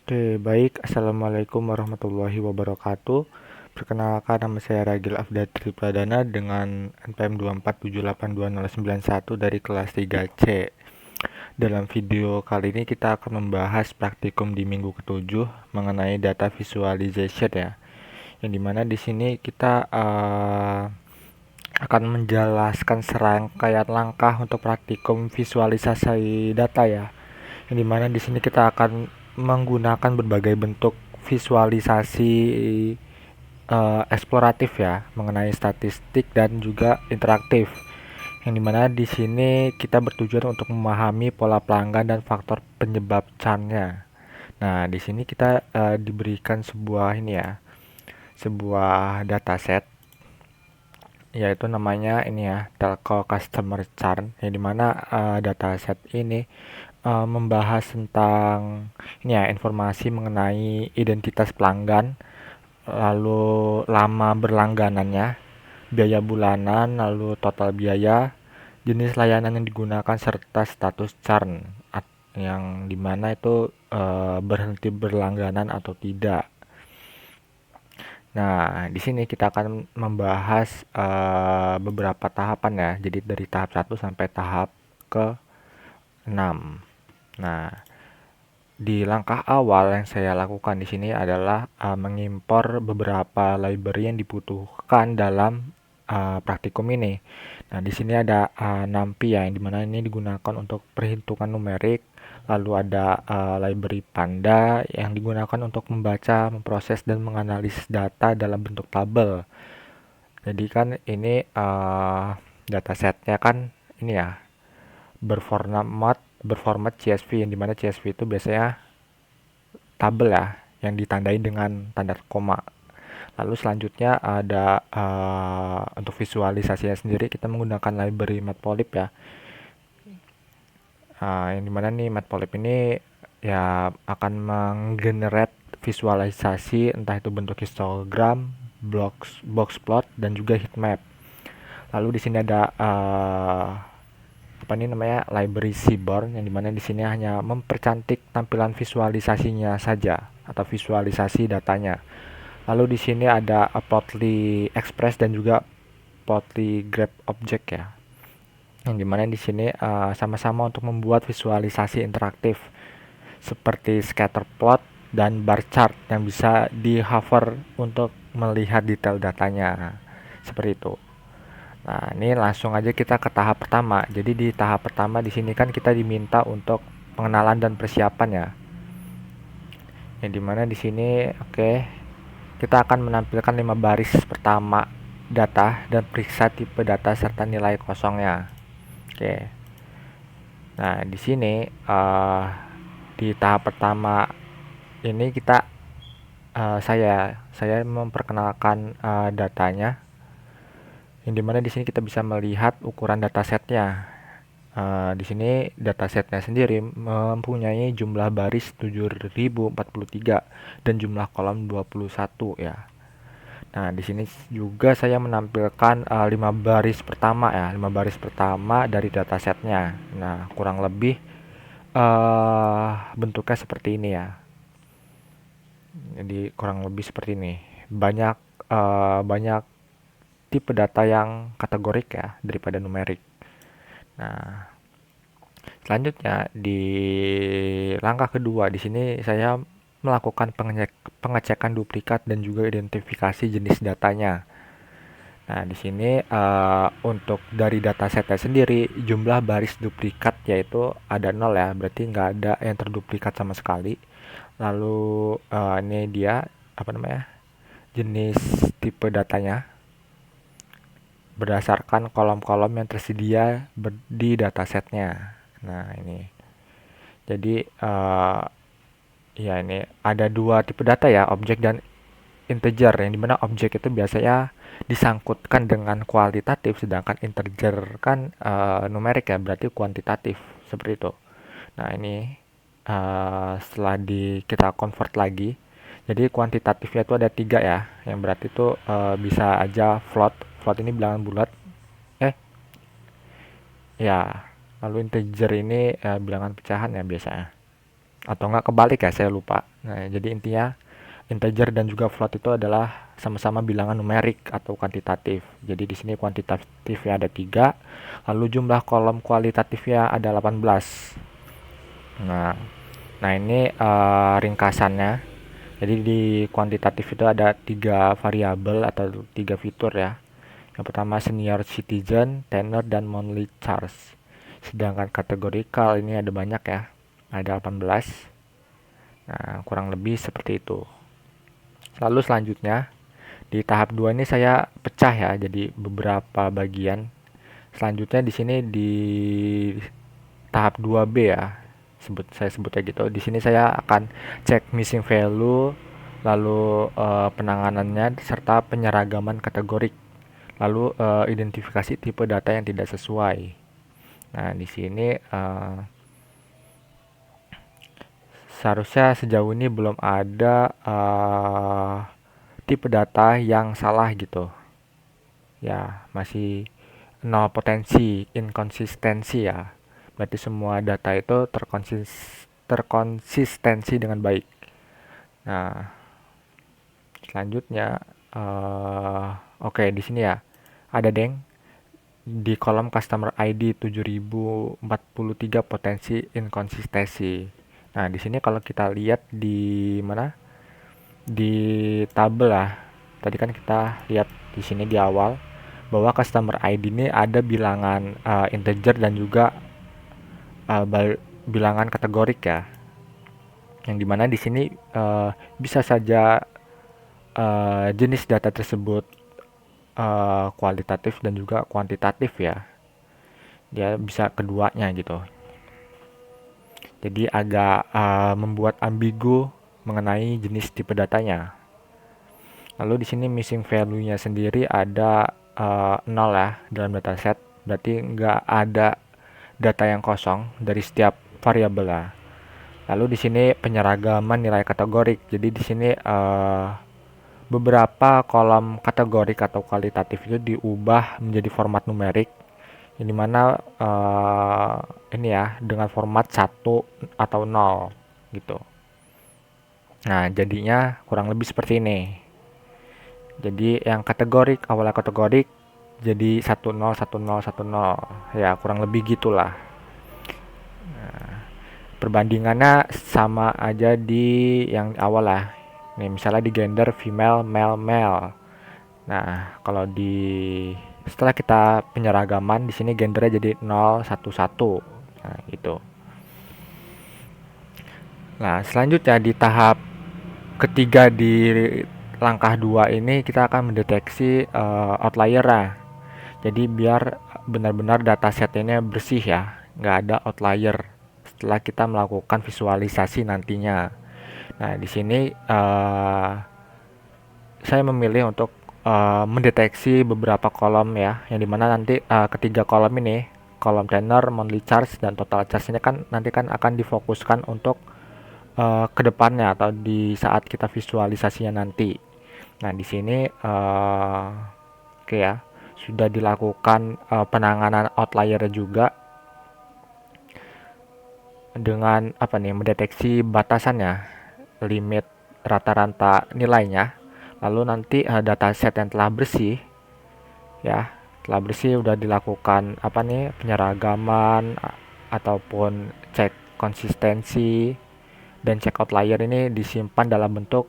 Oke, baik. Assalamualaikum warahmatullahi wabarakatuh. Perkenalkan, nama saya Ragil Afdatri Pradana dengan NPM 247822091 dari kelas 3C. Dalam video kali ini kita akan membahas praktikum di minggu ketujuh mengenai data visualization ya. Yang dimana di sini kita akan menjelaskan serangkaian langkah untuk praktikum visualisasi data ya. Yang dimana di sini kita akan menggunakan berbagai bentuk visualisasi eksploratif ya mengenai statistik dan juga interaktif. Yang dimana di sini kita bertujuan untuk memahami pola pelanggan dan faktor penyebab churn-nya. Nah, di sini kita diberikan sebuah ini ya, sebuah dataset yaitu namanya ini ya, telco customer churn, yang dimana dataset ini membahas tentang ini ya, informasi mengenai identitas pelanggan, lalu lama berlangganannya, biaya bulanan, lalu total biaya, jenis layanan yang digunakan serta status churn yang dimana itu berhenti berlangganan atau tidak. Nah, di sini kita akan membahas beberapa tahapan ya. Jadi dari tahap 1 sampai tahap ke 6. Nah, di langkah awal yang saya lakukan di sini adalah mengimpor beberapa library yang dibutuhkan dalam praktikum ini. Nah, di sini ada NumPy ya, yang dimana ini digunakan untuk perhitungan numerik. Lalu ada library Panda yang digunakan untuk membaca, memproses, dan menganalisis data dalam bentuk tabel. Jadi kan ini datasetnya kan ini ya, berformat CSV, yang dimana CSV itu biasanya tabel ya yang ditandai dengan tanda koma. Lalu selanjutnya ada untuk visualisasinya sendiri kita menggunakan library Matplotlib ya. Yang dimana nih Matplotlib ini ya akan menggenerate visualisasi entah itu bentuk histogram, box plot, dan juga heatmap. Lalu di sini ada apa ini namanya library Seaborn, yang dimana di sini hanya mempercantik tampilan visualisasinya saja atau visualisasi datanya. Lalu di sini ada Plotly Express dan juga Plotly Graph Object ya. Yang dimana di sini sama-sama untuk membuat visualisasi interaktif seperti scatter plot dan bar chart yang bisa di hover untuk melihat detail datanya. Seperti itu. Nah, ini langsung aja kita ke tahap pertama. Jadi di tahap pertama di sini kan kita diminta untuk pengenalan dan persiapan ya. Yang dimana di sini oke, kita akan menampilkan 5 baris pertama data dan periksa tipe data serta nilai kosongnya. Oke. Nah, di sini di tahap pertama ini kita saya memperkenalkan datanya, yang dimana di sini kita bisa melihat ukuran datasetnya. Di sini datasetnya sendiri mempunyai jumlah baris 7043 dan jumlah kolom 21 ya. Nah, di sini juga saya menampilkan 5 baris pertama ya, 5 baris pertama dari datasetnya. Nah, kurang lebih bentuknya seperti ini ya. Jadi kurang lebih seperti ini. Banyak tipe data yang kategorik ya daripada numerik. Nah, selanjutnya di langkah kedua di sini saya melakukan pengecekan duplikat dan juga identifikasi jenis datanya. Nah, di sini untuk dari datasetnya sendiri jumlah baris duplikat yaitu ada 0 ya, berarti nggak ada yang terduplikat sama sekali. Lalu ini dia apa namanya, jenis tipe datanya berdasarkan kolom-kolom yang tersedia di datasetnya. Nah, ini jadi ya ini ada dua tipe data ya, objek dan integer, yang dimana objek itu biasanya disangkutkan dengan kualitatif, sedangkan integer kan numerik ya, berarti kuantitatif seperti itu. Nah, ini setelah kita convert lagi, jadi kuantitatifnya itu ada 3 ya, yang berarti itu bisa aja float. Float ini bilangan bulat. Ya, lalu integer ini bilangan pecahan ya biasanya. atau enggak kebalik ya, saya lupa. Nah, jadi intinya integer dan juga float itu adalah sama-sama bilangan numerik atau kuantitatif. Jadi di sini kuantitatifnya ada 3, lalu jumlah kolom kualitatifnya ada 18. Nah, nah ini ringkasannya. Jadi di kuantitatif itu ada 3 variabel atau 3 fitur ya. Yang pertama senior citizen, tenor, dan monthly charge. Sedangkan kategorikal ini ada banyak ya, ada 18. Nah, kurang lebih seperti itu. Lalu selanjutnya di tahap 2 ini saya pecah ya jadi beberapa bagian. Selanjutnya di sini di tahap 2B ya. Saya sebutnya gitu. Di sini saya akan cek missing value, lalu penanganannya serta penyeragaman kategorik. Lalu identifikasi tipe data yang tidak sesuai. Nah, di sini seharusnya sejauh ini belum ada tipe data yang salah gitu. Ya, masih nol potensi inkonsistensi ya. Berarti semua data itu terkonsistensi dengan baik. Nah, selanjutnya oke, di sini ya ada deng di kolom customer ID 7043 potensi inkonsistensi. Nah, di sini kalau kita lihat di mana? Di tabel lah. Tadi kan kita lihat di sini di awal bahwa customer ID ini ada bilangan integer dan juga bilangan kategorik ya. Yang dimana di sini bisa saja jenis data tersebut kualitatif dan juga kuantitatif ya. Dia bisa keduanya gitu. Jadi agak membuat ambigu mengenai jenis tipe datanya. Lalu di sini missing value-nya sendiri ada 0 ya dalam dataset. Berarti nggak ada data yang kosong dari setiap variabel lah. Lalu di sini penyeragaman nilai kategorik. Jadi di sini beberapa kolom kategorik atau kualitatif itu diubah menjadi format numerik. Yang dimana ini ya dengan format 1 atau 0 gitu. Nah, jadinya kurang lebih seperti ini. Jadi yang kategorik awalnya kategorik jadi 101010 ya kurang lebih gitulah. Perbandingannya sama aja di yang awal lah. Nih misalnya di gender female male male. Nah, kalau di setelah kita penyeragaman di sini gendernya jadi 0 1 1. Nah, gitu. Nah, selanjutnya di tahap ketiga di langkah 2 ini kita akan mendeteksi outlier lah. Jadi biar benar-benar dataset ini bersih ya, nggak ada outlier setelah kita melakukan visualisasi nantinya. Nah, di sini saya memilih untuk mendeteksi beberapa kolom ya, yang dimana nanti ketiga kolom ini, kolom tenor, monthly charge, dan total charge ini kan nanti kan akan difokuskan untuk ke depannya atau di saat kita visualisasinya nanti. Nah, di sini oke ya, sudah dilakukan penanganan outlier juga dengan apa nih mendeteksi batasannya, limit rata-rata nilainya. Lalu nanti dataset yang telah bersih ya, telah bersih udah dilakukan apa nih penyeragaman ataupun cek konsistensi dan check outlier ini disimpan dalam bentuk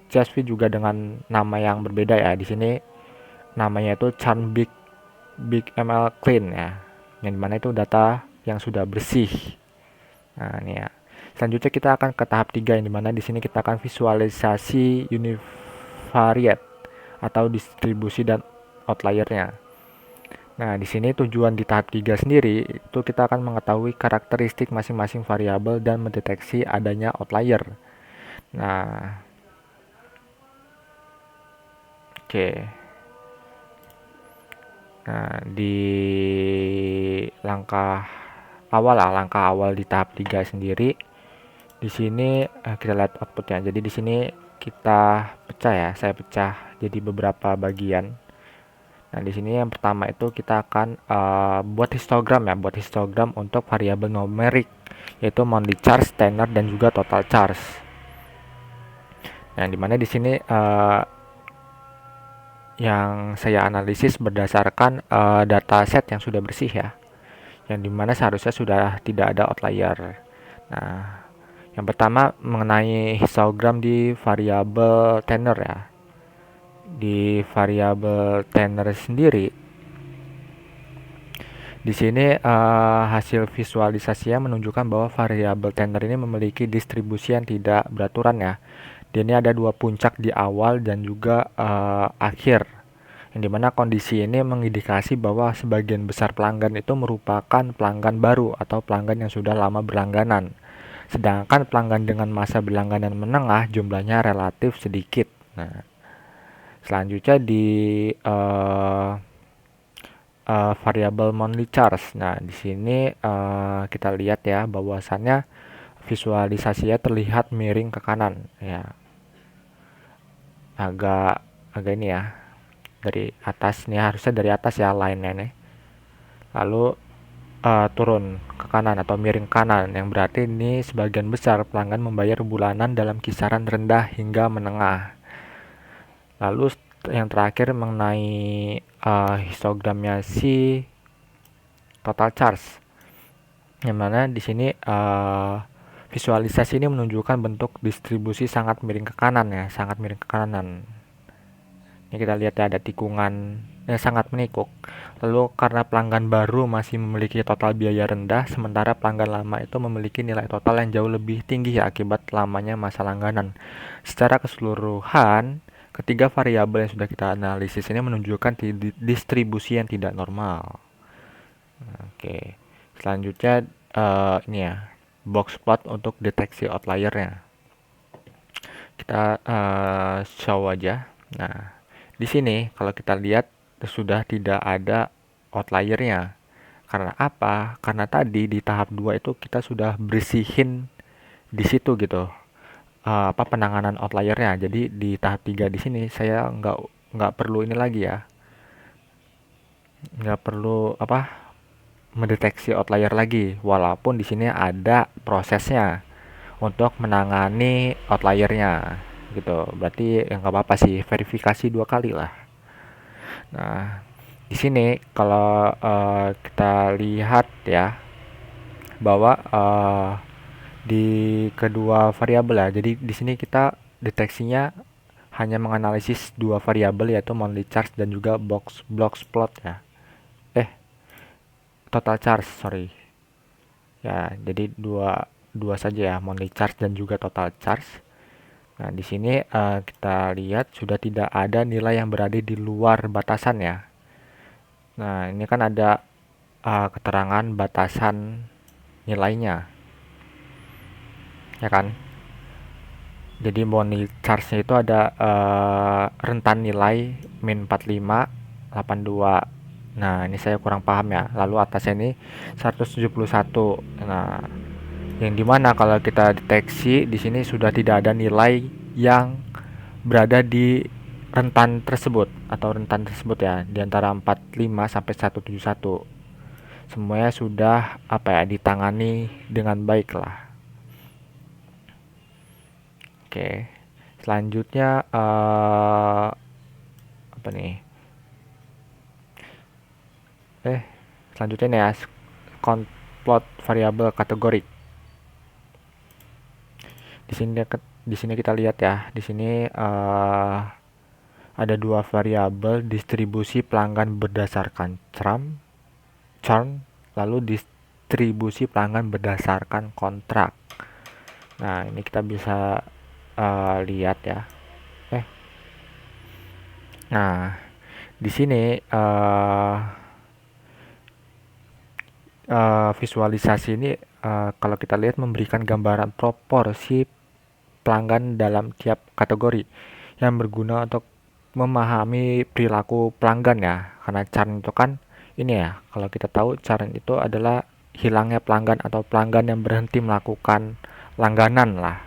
CSV juga dengan nama yang berbeda ya. Di sini namanya itu Charm Big ML Clean ya. Yang dimana itu data yang sudah bersih. Nah, ini ya. Selanjutnya kita akan ke tahap 3 yang dimana di sini kita akan visualisasi univariate atau distribusi dan outliernya. Nah, di sini tujuan di tahap 3 sendiri itu kita akan mengetahui karakteristik masing-masing variabel dan mendeteksi adanya outlier. Nah, oke. Nah, di langkah langkah awal di tahap 3 sendiri, di sini kita lihat outputnya. Jadi di sini kita pecah ya, saya pecah jadi beberapa bagian. Nah, di sini yang pertama itu kita akan buat histogram ya, buat histogram untuk variabel numerik yaitu monthly charge, tenor dan juga total charge. Nah, dimana di sini yang saya analisis berdasarkan dataset yang sudah bersih ya, yang dimana seharusnya sudah tidak ada outlier. Nah, yang pertama mengenai histogram di variabel tenor ya. Di variabel tenor sendiri, di sini hasil visualisasinya menunjukkan bahwa variabel tenor ini memiliki distribusi yang tidak beraturan ya. Dia ini ada dua puncak di awal dan juga akhir. Yang dimana kondisi ini mengindikasi bahwa sebagian besar pelanggan itu merupakan pelanggan baru atau pelanggan yang sudah lama berlangganan. Sedangkan pelanggan dengan masa berlangganan menengah jumlahnya relatif sedikit. Nah, selanjutnya di variabel monthly charge. Nah, di sini kita lihat ya bahwasannya visualisasinya terlihat miring ke kanan ya. Agak agak ini ya. Dari atas nih, harusnya dari atas ya line-nya nih. Lalu turun ke kanan atau miring kanan, yang berarti ini sebagian besar pelanggan membayar bulanan dalam kisaran rendah hingga menengah. Lalu yang terakhir mengenai histogramnya si total charge, yang mana di sini visualisasi ini menunjukkan bentuk distribusi sangat miring ke kanan ya, sangat miring ke kanan. Ini kita lihat ya, ada tikungan yang sangat menikuk. Lalu karena pelanggan baru masih memiliki total biaya rendah, sementara pelanggan lama itu memiliki nilai total yang jauh lebih tinggi ya akibat lamanya masa langganan. Secara keseluruhan, ketiga variabel yang sudah kita analisis ini menunjukkan distribusi yang tidak normal. Oke, selanjutnya ini ya, box plot untuk deteksi outliernya. Kita show aja. Nah, di sini kalau kita lihat sudah tidak ada outliernya. Karena apa? Karena tadi di tahap 2 itu kita sudah bersihin di situ gitu. Apa penanganan outliernya. Jadi di tahap 3 di sini saya nggak perlu ini lagi ya. Nggak perlu apa? Mendeteksi outlier lagi. Walaupun di sini ada prosesnya untuk menangani outliernya gitu. Berarti ya nggak apa-apa sih, verifikasi 2 kali lah. Nah, di sini kalau kita lihat ya bahwa di kedua variabel ya. Jadi di sini kita deteksinya hanya menganalisis 2 variabel yaitu monthly charge dan juga box plot ya. Total charge, sorry. Ya, jadi dua saja ya, monthly charge dan juga total charge. Nah, di sini kita lihat sudah tidak ada nilai yang berada di luar batasan ya. Nah, ini kan ada keterangan batasan nilainya, ya kan? Jadi monthly charge-nya itu ada rentan nilai min 45, 82. Nah, ini saya kurang paham ya. Lalu atasnya ini 171. Nah, yang dimana kalau kita deteksi di sini sudah tidak ada nilai yang berada di rentan tersebut atau rentan tersebut ya, di antara 45 sampai 171. Semuanya sudah apa ya, ditangani dengan baik lah. Oke. Selanjutnya apa nih? Selanjutnya nih ya, plot variabel kategori. Di sini kita lihat ya, di sini ada 2 variabel distribusi pelanggan berdasarkan churn, lalu distribusi pelanggan berdasarkan kontrak. Nah, ini kita bisa lihat ya. Nah, di sini visualisasi ini kalau kita lihat memberikan gambaran proporsi pelanggan dalam tiap kategori yang berguna untuk memahami perilaku pelanggan ya. Karena churn itu kan ini ya, kalau kita tahu churn itu adalah hilangnya pelanggan atau pelanggan yang berhenti melakukan langganan lah.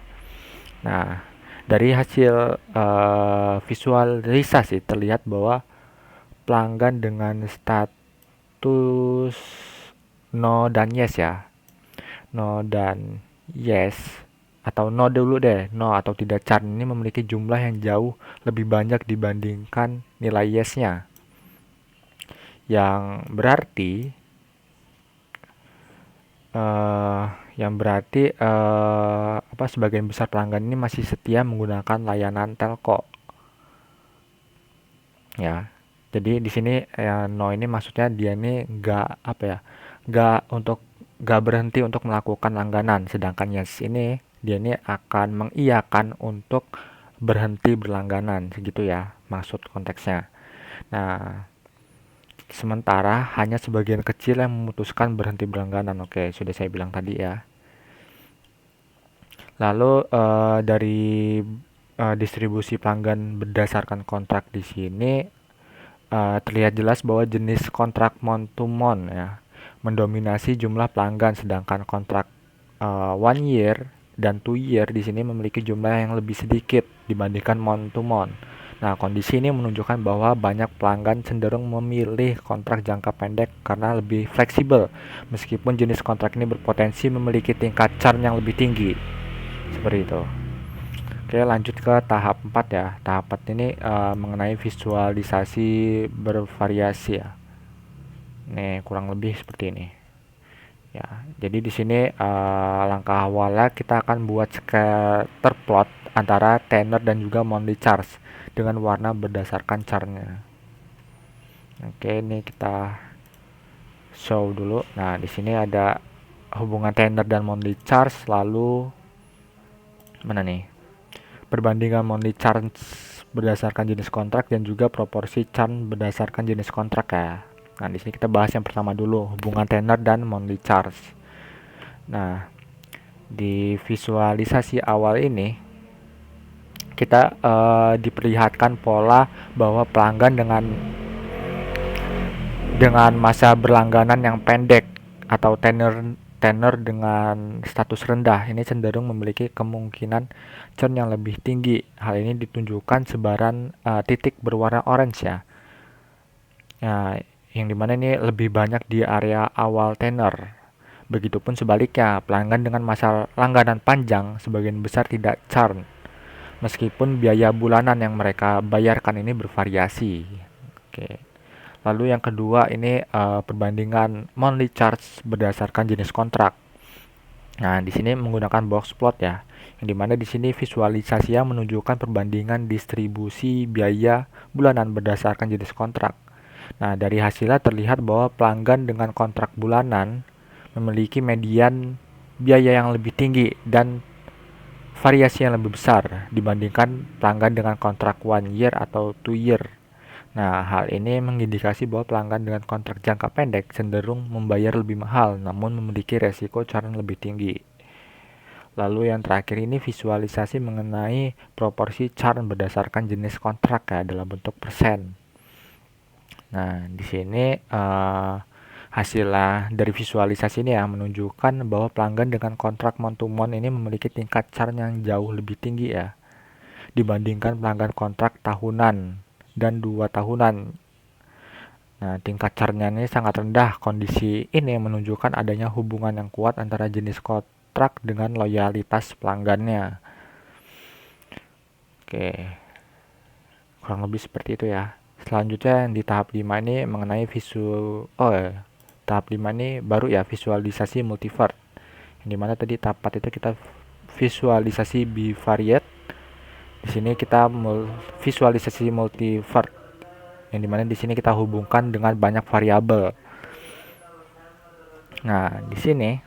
Nah, dari hasil visualisasi terlihat bahwa pelanggan dengan status no dan yes ya. No dan yes, atau no dulu deh, no atau tidak churn ini memiliki jumlah yang jauh lebih banyak dibandingkan nilai yes-nya. Yang berarti eh, sebagian besar pelanggan ini masih setia menggunakan layanan telco. Ya. Jadi di sini no ini maksudnya dia ini nggak berhenti untuk melakukan langganan, sedangkan yes ini dia ini akan mengiyakan untuk berhenti berlangganan, segitu ya maksud konteksnya. Nah, sementara hanya sebagian kecil yang memutuskan berhenti berlangganan. Oke, sudah saya bilang tadi ya. Lalu dari distribusi pelanggan berdasarkan kontrak di sini terlihat jelas bahwa jenis kontrak month to month ya mendominasi jumlah pelanggan, sedangkan kontrak 1 year dan 2 year di sini memiliki jumlah yang lebih sedikit dibandingkan month to month. Nah, kondisi ini menunjukkan bahwa banyak pelanggan cenderung memilih kontrak jangka pendek karena lebih fleksibel, meskipun jenis kontrak ini berpotensi memiliki tingkat churn yang lebih tinggi. Seperti itu. Oke, lanjut ke tahap 4 ya. Tahap 4 ini mengenai visualisasi bervariasi ya. Nih, kurang lebih seperti ini. Ya, jadi di sini langkah awalnya kita akan buat scatter plot antara tenor dan juga monthly charge dengan warna berdasarkan chartnya. Oke, ini kita show dulu. Nah, di sini ada hubungan tenor dan monthly charge, lalu mana nih? Perbandingan monthly charge berdasarkan jenis kontrak dan juga proporsi churn berdasarkan jenis kontrak ya. Nah, di sini kita bahas yang pertama dulu, hubungan tenor dan monthly charge. Nah, di visualisasi awal ini kita diperlihatkan pola bahwa pelanggan dengan masa berlangganan yang pendek atau tenor dengan status rendah ini cenderung memiliki kemungkinan churn yang lebih tinggi. Hal ini ditunjukkan sebaran titik berwarna orange ya. Nah, yang dimana ini lebih banyak di area awal tenor. Begitupun sebaliknya, pelanggan dengan masa langganan panjang sebagian besar tidak churn, meskipun biaya bulanan yang mereka bayarkan ini bervariasi. Oke. Lalu yang kedua ini perbandingan monthly charge berdasarkan jenis kontrak. Nah, di sini menggunakan box plot ya, yang dimana di sini visualisasinya menunjukkan perbandingan distribusi biaya bulanan berdasarkan jenis kontrak. Nah, dari hasilnya terlihat bahwa pelanggan dengan kontrak bulanan memiliki median biaya yang lebih tinggi dan variasi yang lebih besar dibandingkan pelanggan dengan kontrak 1 year atau 2 year. Nah, hal ini mengindikasi bahwa pelanggan dengan kontrak jangka pendek cenderung membayar lebih mahal namun memiliki resiko churn lebih tinggi. Lalu yang terakhir ini visualisasi mengenai proporsi churn berdasarkan jenis kontrak ya dalam bentuk persen. Nah, di sini hasilnya dari visualisasi ini ya menunjukkan bahwa pelanggan dengan kontrak month to month ini memiliki tingkat churn yang jauh lebih tinggi ya dibandingkan pelanggan kontrak tahunan dan 2 tahunan. Nah, tingkat churn-nya ini sangat rendah. Kondisi ini menunjukkan adanya hubungan yang kuat antara jenis kontrak dengan loyalitas pelanggannya. Oke, kurang lebih seperti itu ya. Selanjutnya di tahap 5 ini mengenai tahap 5 ini baru ya visualisasi multivariate. Yang dimana tadi tahap 4 itu kita visualisasi bivariate. Di sini kita visualisasi multivariate, yang dimana di sini kita hubungkan dengan banyak variabel. Nah, di sini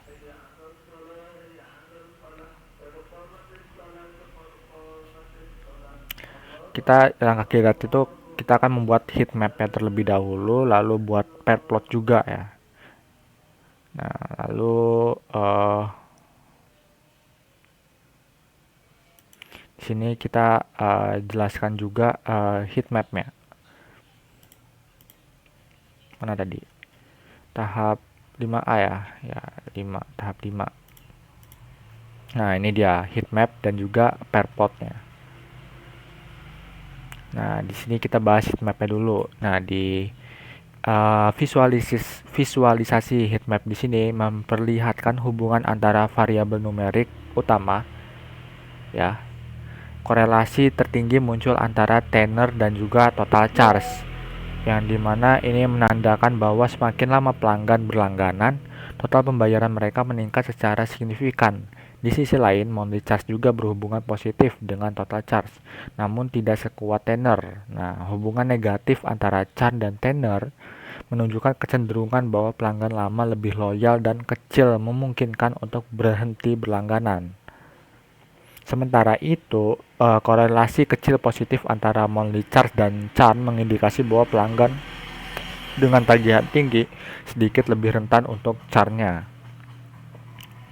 langkah kilat itu kita akan membuat heat map-nya terlebih dahulu, lalu buat pair plot juga ya. Nah, lalu di sini kita jelaskan juga heat map-nya. Mana tadi? Tahap 5A ya. Ya, tahap 5. Nah, ini dia heat map dan juga pair plot-nya. Nah, di sini kita bahas heat map-nya dulu. Nah, di visualisasi heat map di sini memperlihatkan hubungan antara variabel numerik utama, ya. Korelasi tertinggi muncul antara tenor dan juga total charge, yang dimana ini menandakan bahwa semakin lama pelanggan berlangganan, total pembayaran mereka meningkat secara signifikan. Di sisi lain, monthly charge juga berhubungan positif dengan total charge, namun tidak sekuat tenor. Nah, hubungan negatif antara charge dan tenor menunjukkan kecenderungan bahwa pelanggan lama lebih loyal dan kecil memungkinkan untuk berhenti berlangganan. Sementara itu, korelasi kecil positif antara monthly charge dan churn mengindikasi bahwa pelanggan dengan tagihan tinggi sedikit lebih rentan untuk churn-nya.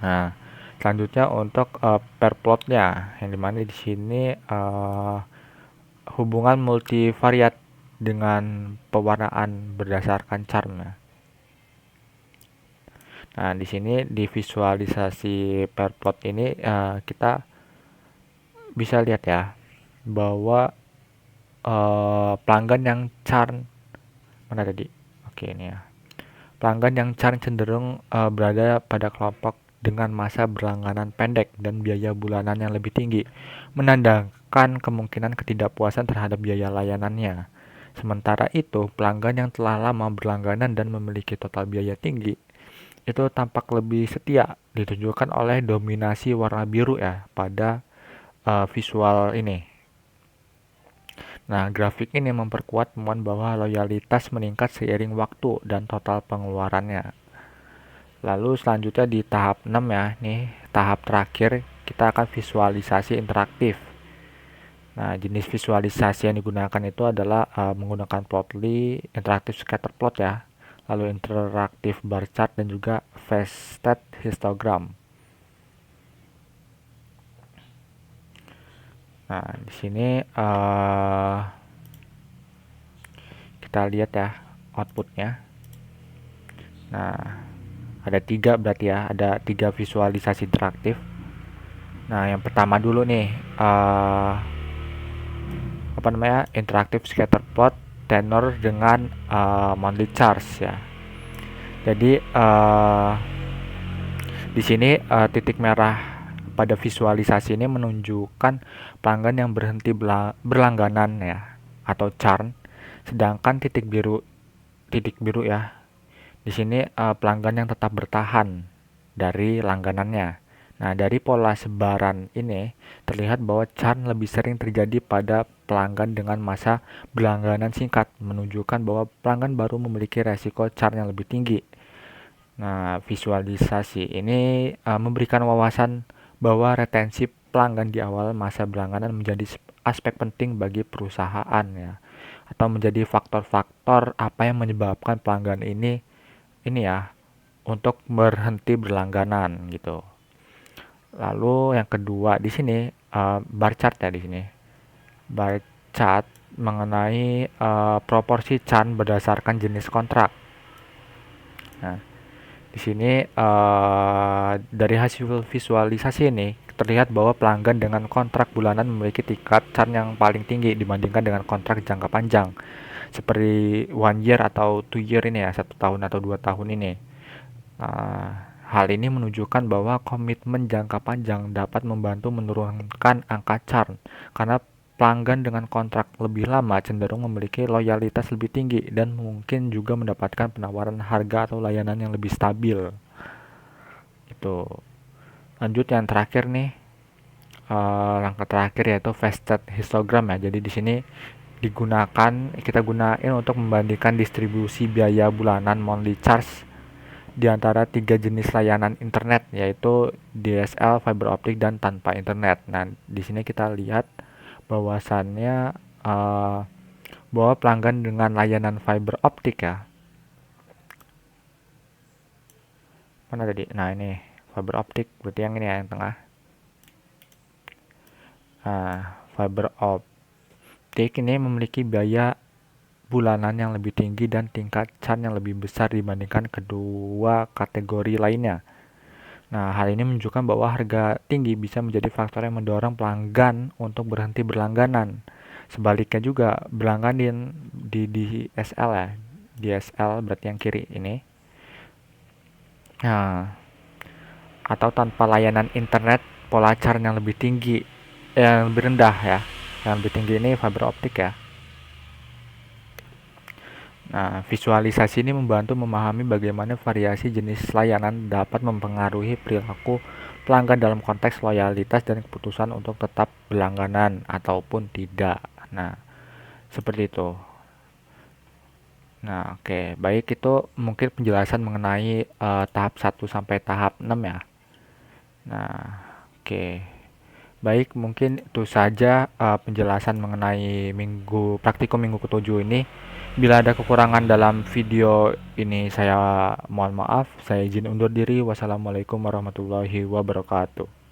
Nah, selanjutnya untuk per plotnya, yang dimana di sini hubungan multivariat dengan pewarnaan berdasarkan churn. Nah, di sini di visualisasi per plot ini kita bisa lihat ya bahwa pelanggan yang churn mana tadi? Oke, ini ya. Pelanggan yang churn cenderung berada pada kelompok dengan masa berlangganan pendek dan biaya bulanan yang lebih tinggi, menandakan kemungkinan ketidakpuasan terhadap biaya layanannya. Sementara itu, pelanggan yang telah lama berlangganan dan memiliki total biaya tinggi itu tampak lebih setia, ditunjukkan oleh dominasi warna biru ya pada visual ini. Nah, grafik ini memperkuat temuan bahwa loyalitas meningkat seiring waktu dan total pengeluarannya. Lalu selanjutnya di tahap 6 ya, nih tahap terakhir kita akan visualisasi interaktif. Nah, jenis visualisasi yang digunakan itu adalah menggunakan Plotly, interaktif scatter plot ya, lalu interaktif bar chart dan juga faceted histogram. Nah, di sini kita lihat ya outputnya. Nah, ada 3 berarti ya, ada 3 visualisasi interaktif. Nah, yang pertama dulu nih, apa namanya, interaktif scatter plot tenor dengan monthly charge ya. Jadi di sini titik merah pada visualisasi ini menunjukkan pelanggan yang berhenti berlangganan ya atau churn, sedangkan titik biru ya di sini pelanggan yang tetap bertahan dari langganannya. Nah, dari pola sebaran ini terlihat bahwa churn lebih sering terjadi pada pelanggan dengan masa berlangganan singkat, menunjukkan bahwa pelanggan baru memiliki resiko churn yang lebih tinggi. Nah, visualisasi ini memberikan wawasan bahwa retensi pelanggan di awal masa berlangganan menjadi aspek penting bagi perusahaan ya, atau menjadi faktor-faktor apa yang menyebabkan pelanggan ini ya untuk berhenti berlangganan gitu. Lalu yang kedua di sini bar chart ya di sini. Bar chart mengenai proporsi churn berdasarkan jenis kontrak. Nah, di sini dari hasil visualisasi ini terlihat bahwa pelanggan dengan kontrak bulanan memiliki tingkat churn yang paling tinggi dibandingkan dengan kontrak jangka panjang seperti 1 year atau 2 year ini ya, 1 tahun atau 2 tahun ini. Hal ini menunjukkan bahwa komitmen jangka panjang dapat membantu menurunkan angka churn karena pelanggan dengan kontrak lebih lama cenderung memiliki loyalitas lebih tinggi dan mungkin juga mendapatkan penawaran harga atau layanan yang lebih stabil. Itu. Lanjut yang terakhir nih, langkah terakhir yaitu faceted histogram ya. Jadi di sini kita gunain untuk membandingkan distribusi biaya bulanan monthly charge di antara 3 jenis layanan internet, yaitu DSL, fiber optik, dan tanpa internet. Nah, di sini kita lihat bahwasannya bahwa pelanggan dengan layanan fiber optik ya. Mana tadi? Nah, ini fiber optik, berarti yang ini ya, yang tengah. Nah, fiber optik ini memiliki biaya bulanan yang lebih tinggi dan tingkat churn yang lebih besar dibandingkan kedua kategori lainnya. Nah, hal ini menunjukkan bahwa harga tinggi bisa menjadi faktor yang mendorong pelanggan untuk berhenti berlangganan. Sebaliknya juga berlangganan di DSL ya. DSL berarti yang kiri ini. Nah, atau tanpa layanan internet pola charge yang lebih tinggi, yang lebih rendah ya. Yang lebih tinggi ini fiber optik ya. Nah, visualisasi ini membantu memahami bagaimana variasi jenis layanan dapat mempengaruhi perilaku pelanggan dalam konteks loyalitas dan keputusan untuk tetap berlangganan ataupun tidak. Nah, seperti itu. Nah, oke. Baik, itu mungkin penjelasan mengenai tahap 1 sampai tahap 6 ya. Nah, oke. Baik, mungkin itu saja penjelasan mengenai praktikum minggu ketujuh ini. Bila ada kekurangan dalam video ini, saya mohon maaf. Saya izin undur diri. Wassalamualaikum warahmatullahi wabarakatuh.